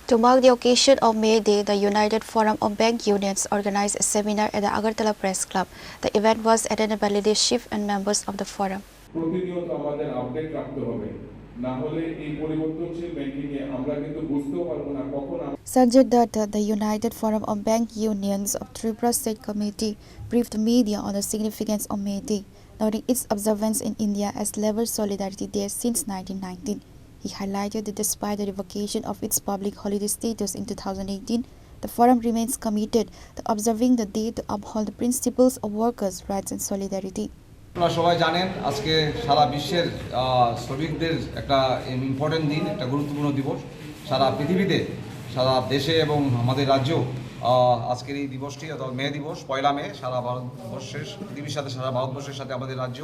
To mark the occasion of May Day, the United Forum of Bank Unions organized a seminar at the Agartala Press Club. The event was attended by leadership and members of the forum. প্রতিনিয়ত আমাদের update রাখতে হবে, না হলে এই পরিবর্তনশীল banking এ আমরা কিন্তু বুঝতেও পারবো না কখন। Sanjay Datta, the United Forum of Bank Unions of Tripura State Committee, briefed media on the significance of May Day, noting its observance in India as Labour Solidarity Day since 1919. He highlighted that despite the revocation of its public holiday status in 2018, the forum remains committed to observing the day to uphold the principles of workers' rights and solidarity. আপনারা সবাই জানেন আজকে সারা বিশ্বের শ্রমিকদের একটা important দিন, একটা গুরুত্বপূর্ণ দিবস। সারা পৃথিবীতে, সারা দেশে এবং আমাদের রাজ্যেও আজকের এই দিবসটি অর্থাৎ মে দিবস, পয়লা মে সারা ভারতবর্ষের পৃথিবীর সাথে সারা ভারতবর্ষের সাথে আমাদের রাজ্য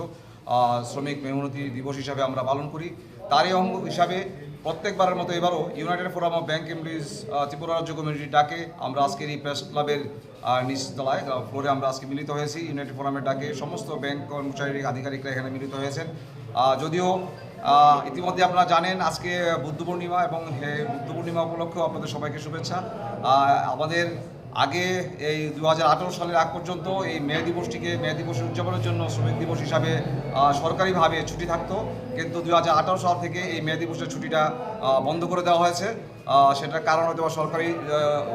শ্রমিক মেমোরিটি দিবস হিসাবে আমরা পালন করি। তারই অঙ্গ হিসাবে প্রত্যেকবারের মতো এবারও United forum of bank employees Tripura রাজ্য কমিউনিটির ডাকে আমরা আজকের এই প্রেস ক্লাবের নিচতলায় ফ্লোরে আমরা আজকে মিলিত হয়েছি। ইউনাইটেড ফোরামের ডাকে সমস্ত ব্যাংক কর্মচারী আধিকারিকরা এখানে মিলিত হয়েছেন। যদিও ইতিমধ্যে আপনারা জানেন আজকে বুদ্ধ পূর্ণিমা, এবং বুদ্ধ পূর্ণিমা উপলক্ষেও আপনাদের সবাইকে শুভেচ্ছা। আমাদের আগে এই 2018 সালের আগ পর্যন্ত এই মে দিবস উদযাপনের জন্য শ্রমিক দিবস হিসাবে সরকারিভাবে ছুটি থাকতো, কিন্তু 2018 সাল থেকে এই মে দিবসের ছুটিটা বন্ধ করে দেওয়া হয়েছে। সেটার কারণ হয়তো সরকারি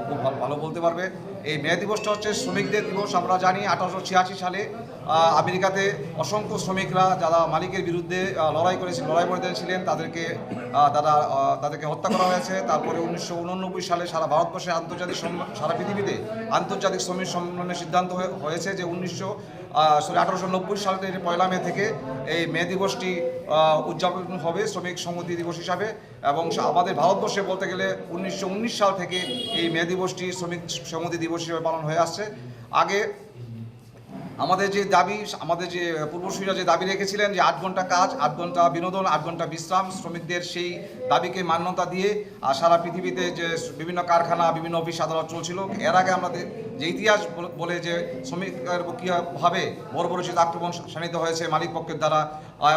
খুব ভালো বলতে পারবে। এই মে দিবসটা হচ্ছে শ্রমিকদের দিবস। আমরা জানি 1886 সালে আমেরিকাতে অসংখ্য শ্রমিকরা যারা মালিকের বিরুদ্ধে লড়াই করেছিলেন তাদেরকে হত্যা করা হয়েছে। তারপরে 1989 সালে সারা ভারতবর্ষে সারা পৃথিবীতে আন্তর্জাতিক শ্রমিক সম্মেলনের সিদ্ধান্ত হয়েছে যে 1890 সালের পয়লা মে থেকে এই মে দিবসটি উদযাপন হবে শ্রমিক সংহতি দিবস হিসাবে। এবং আমাদের ভারতবর্ষে বলতে গেলে 1919 সাল থেকে এই মে দিবসটি শ্রমিক সংহতি দিবস হিসেবে পালন হয়ে আসছে। আগে আমাদের যে পূর্বসূরীরা যে দাবি রেখেছিলেন যে 8 ঘন্টা কাজ, 8 ঘন্টা বিনোদন, 8 ঘন্টা বিশ্রাম, শ্রমিকদের সেই দাবিকে মান্যতা দিয়ে সারা পৃথিবীতে যে বিভিন্ন কারখানা, বিভিন্ন অফিস আদালত চলছিল। এর আগে আমাদের যে ইতিহাস বলে যে শ্রমিকের কীভাবে বর্বরোচিত আক্রমণ শানিত হয়েছে মালিক পক্ষের দ্বারা,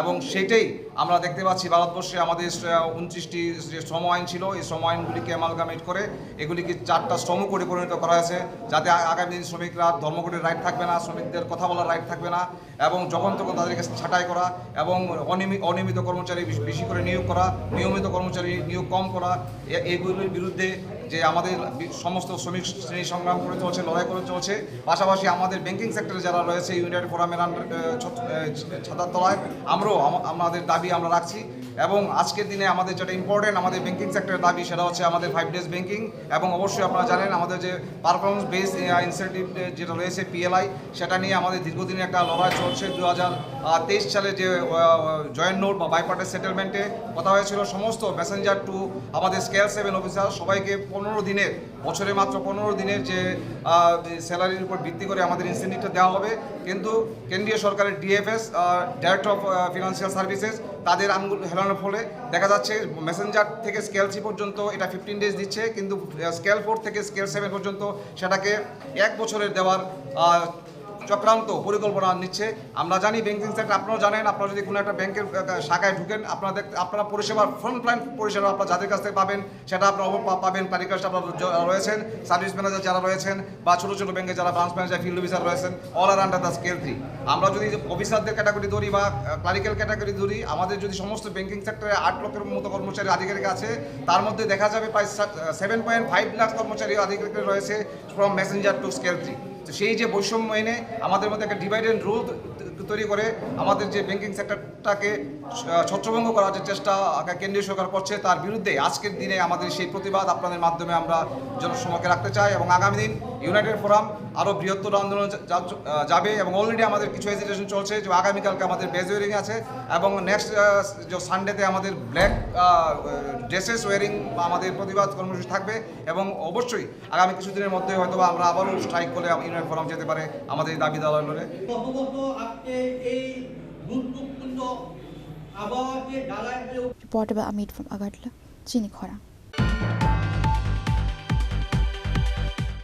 এবং সেইটাই আমরা দেখতে পাচ্ছি ভারতবর্ষে আমাদের 29টি যে শ্রম আইন ছিল, এই শ্রম আইনগুলিকে অ্যামালগামেট করে এগুলিকে 4টা শ্রম কোডে পরিণত করা হয়েছে, যাতে আগামী দিন শ্রমিকরা ধর্মঘটের রাইট থাকবে না, শ্রমিকদের কথা বলার রাইট থাকবে না, এবং যখন তখন তাদেরকে ছাঁটাই করা, এবং অনিয়মিত কর্মচারী বেশি করে নিয়োগ করা, নিয়মিত কর্মচারী নিয়োগ কম করা, এগুলির বিরুদ্ধে যে আমাদের সমস্ত শ্রমিক শ্রেণী সংগ্রাম করে চলছে, লড়াই করে চলছে। পাশাপাশি আমাদের ব্যাংকিং সেক্টরে যারা রয়েছে ইউনাইটেড ফোরামের ছাতার তলায় আমাদের দাবি আমরা রাখছি। এবং আজকের দিনে আমাদের যেটা ইম্পর্টেন্ট আমাদের ব্যাংকিং সেক্টরের দাবি, সেটা হচ্ছে আমাদের 5 ডেজ ব্যাংকিং। এবং অবশ্যই আপনারা জানেন আমাদের যে পারফরমেন্স বেস ইনসেন্টিভ যেটা রয়েছে PLI, সেটা নিয়ে আমাদের দীর্ঘদিনের একটা লড়াই চলছে। 2023 সালে যে জয়েন্ট নোট বা বাইপার্টার সেটেলমেন্টে কথা হয়েছিল সমস্ত মেসেঞ্জার টু আমাদের স্কেল 7 অফিসার সবাইকে 15 দিনের, বছরে মাত্র 15 দিনের যে স্যালারির উপর ভিত্তি করে আমাদের ইনসেন্টিভটা দেওয়া হবে। কিন্তু কেন্দ্রীয় সরকারের DFS director of financial services তাদের আঙুল হেলানোর ফলে দেখা যাচ্ছে মেসেঞ্জার থেকে স্কেল 3 পর্যন্ত এটা 15 ডেজ দিচ্ছে, কিন্তু স্কেল 4 থেকে স্কেল 7 পর্যন্ত সেটাকে 1 বছরের দেওয়ার চক্রান্ত পরিকল্পনা নিচ্ছে। আমরা জানি ব্যাংকিং সেক্টর, আপনারাও জানেন, আপনারা যদি কোনো একটা ব্যাংকের শাখায় ঢুকেন আপনারা পরিষেবার ফ্রন্টলাইন পরিষেবা আপনারা যাদের কাছ থেকে পাবেন সেটা আপনারা পাবেন ক্লারিক্যাল স্টাফ রয়েছেন, সার্ভিস ম্যানেজার যারা রয়েছেন, বা ছোটো ছোটো ব্যাংকে যারা ব্রাঞ্চ ম্যানেজার, ফিল্ড অফিসার রয়েছেন, all are under the scale 3। আমরা যদি অফিসারদের ক্যাটাগরি ধরি বা ক্লারিক্যাল ক্যাটাগরি ধরি, আমাদের যদি সমস্ত ব্যাংকিং সেক্টরে 8 লক্ষের মতো কর্মচারী আধিকারিক আছে, তার মধ্যে দেখা যাবে প্রায় 7.5 লাখ কর্মচারী আধিকারিক রয়েছে ফ্রম মেসেঞ্জার টু স্কেল 3। তো সেই যে বৈষম্য এনে আমাদের মধ্যে একটা ডিভাইড অ্যান্ড রুল তৈরি করে আমাদের যে ব্যাংকিং সেক্টরটাকে ছত্রভঙ্গ করার যে চেষ্টা কেন্দ্রীয় সরকার করছে, তার বিরুদ্ধে আজকের দিনে আমাদের সেই প্রতিবাদ আপনাদের মাধ্যমে আমরা জনসমক্ষে রাখতে চাই। এবং আগামী দিন ইউনাইটেড ফোরাম আরও বৃহত্তর আন্দোলন যাবে, এবং অলরেডি আমাদের কিছু এজিটেশন চলছে যে আগামীকালকে আমাদের বেজ ওয়ারিং আছে, এবং নেক্সট যে সানডেতে আমাদের ব্ল্যাক ড্রেসেস ওয়ারিং আমাদের প্রতিবাদ কর্মসূচি থাকবে। এবং অবশ্যই আগামী কিছুদিনের মধ্যে হয়তো আমরা আবারও স্ট্রাইক করে ইউনাইটেড ফোরাম যেতে পারে আমাদের দাবি দাওয়া লড়ে। Reported by Amit from Agartala, Chini Khora.